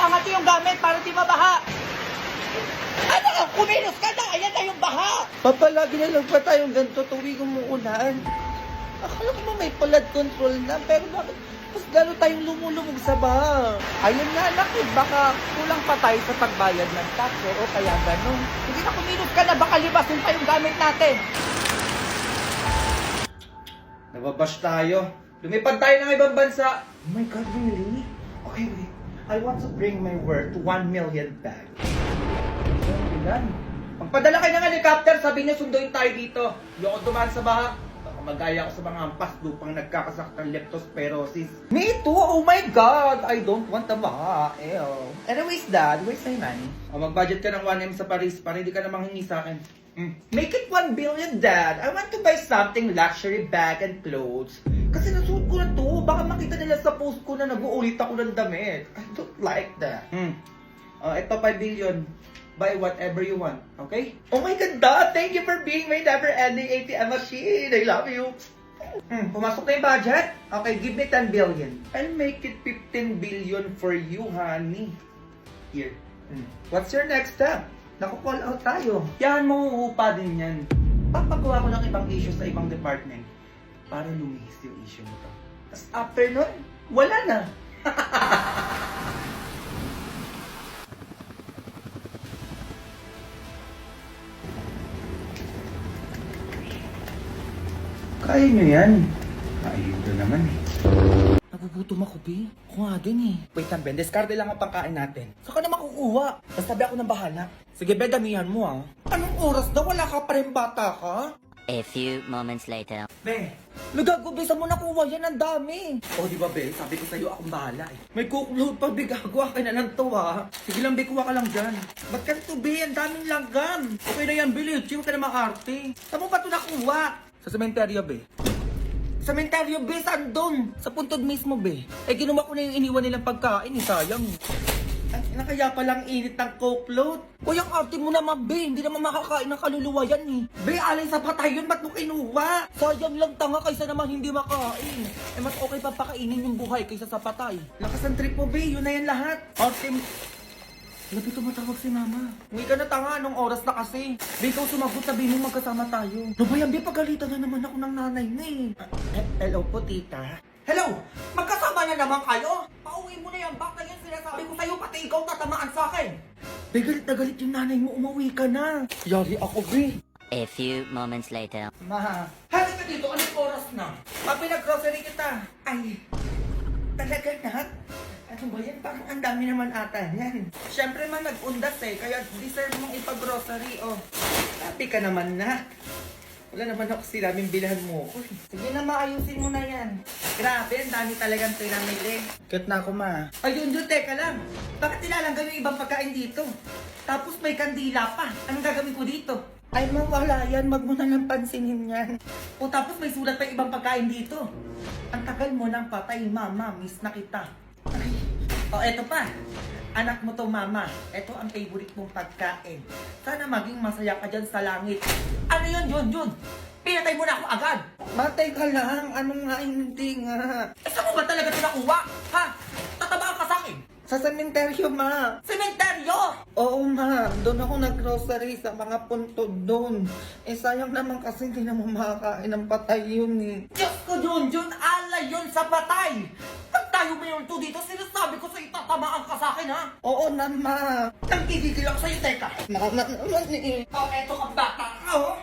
angat yung gamit para di mabaha. Ano ka? Kumilos ka na! Ayan na yung baha! Papalagi na lang pa tayong ganito tuwing umuulan. Akala ko ba may flood control na, pero bakit mas lalo tayong lumulubog sa baha? Ayun nga anak, baka kulang pa tayo sa pagbayad ng tax o kaya ganun. Hindi na kumilos ka na, baka libasin pa yung gamit natin. Nababash tayo. Lumipad tayo ng ibang bansa. Oh my God, really? Okay, wait. I want to bring my work to 1 million back. Ilan? Magpadala kayo ng helicopter, sabi niya sunduin tayo dito. Hindi ako dumaan sa baha. Baka magaya ako sa mga ampas lupang nagkakasakit ng leptospirosis. Me too! Oh my God! I don't want the baha. Ew. Anyways, Dad, where's my money? O, mag-budget ka ng 1M sa Paris para hindi ka na manghingi sa akin. Make it 1 billion, Dad. I want to buy something luxury bag and clothes. Kasi nasuot ko na to. Baka makita nila sa post ko na nag-uulit ako ng damit. I don't like that. Ito 5 billion. Buy whatever you want. Okay? Oh my God, Dad! Thank you for being my never-ending ATM machine. I love you. Pumasok na yung budget? Okay, give me 10 billion. I'll make it 15 billion for you, honey. Here. What's your next step? Naku-call out tayo. Yan, mauupa din yan. Papagawa ko ng ibang issue sa ibang department para lumihis yung issue nito. Tapos after nun, wala na. Kaya nyo yan. Ayuda naman eh. Nagugutom ako, B. Ako nga din eh. Wait lang, Ben. Discarte lang ang pagkain natin. Saan ka na makukuha? Basta sabi ako ng bahala. Sige, Ben, damihan mo ah. Anong oras na? Wala ka pa rin bata ka? A few moments later. Be, nagagubisa mo nakuha yan, ang dami. O, di ba, Be? Sabi ko sa'yo, akong bahala eh. May cookload pa, Be. Gagawa ka na ng to, ha? Sige lang, Be, kuha ka lang dyan. Ba't ka ito, Be? Ang daming langgam. Okay na yan, Be. Chill ka na makarte. Saan mo ba ito nakuha? Sa sementeryo, Be. Sa sementeryo, Be? Saan doon? Sa puntod mismo, Be. Eh, ginuha ko na yung iniwan nilang pagkain, eh. Sayang. Ay, nakaya palang init ng cookload. Uy, ang arte mo naman, Be. Hindi naman makakain ng kaluluwa yan, eh. Be, alay sa patay yun. Ba't mo kinuha? Sayang lang tanga kaysa naman hindi makain. Eh, mas okay pa pakainin yung buhay kaysa sa patay. Lakas ang trip mo, Be. Yun na yan lahat. Arte mo. Labi tumatawag si Mama. Uwi ka na tanga. Anong oras na kasi? Be, ikaw sumagot. Sabi mo magkasama tayo. No ba yan, Be? Pagalitan na naman ako ng nanay na eh. Hello po, tita. Hello! Magkasama na naman kayo? Pauwi mo na yan. Baka yan sinasabi ko sa'yo, pati ikaw tatamaan sa akin. Be, galit na galit yung nanay mo. Umuwi ka na. Yari ako, Be. A few moments later. Ma, halika ka dito. Anong oras na? Pinag-grocery kita. Ay, talaga na? Ano ba yan? Parang ang dami naman ata yan. Siyempre man nag-undas eh, kaya deserve mong ipag-grocery, oh. Happy ka naman na. Wala naman ako sinabing bilhan mo ko. Sige na, maayusin mo na yan. Grabe, ang dami talagang pinamili. Cute na ako, Ma. Ayun, teka lang. Bakit nilalanggan yung ibang pagkain dito? Tapos may kandila pa. Anong gagawin ko dito? Ay, mawala yan. Wag mo na lang pansinin yan. O tapos may sulat pa yung ibang pagkain dito. Ang tagal mo nang patay, Mama. Miss na kita. Ay. O, eto pa. Anak mo to, Mama. Ito ang favorite mong pagkain. Sana maging masaya ka dyan sa langit. Ano yun, Jun? Pinatay mo na ako agad. Matay ka lang. Ano nga, hindi nga. Eh, saan mo ba talaga ito nakuha? Ha? Tatabaan ka sa akin? Sa sementeryo, Ma. Sementeryo? Oo, Ma. Doon ako nag-grocery sa mga puntod doon. Eh, sayang naman kasi hindi naman makakain ng patay yun eh. Diyos ko, Jun. Alay yun sa patay. Pag tayo mayroon to dito, sinasabi ko sa'yo, tatamaan ka sa akin, ha? Oo na, Ma. Nang kikikil ako sa'yo, teka. Mama naman eh. O, eto ka bata ka, oh.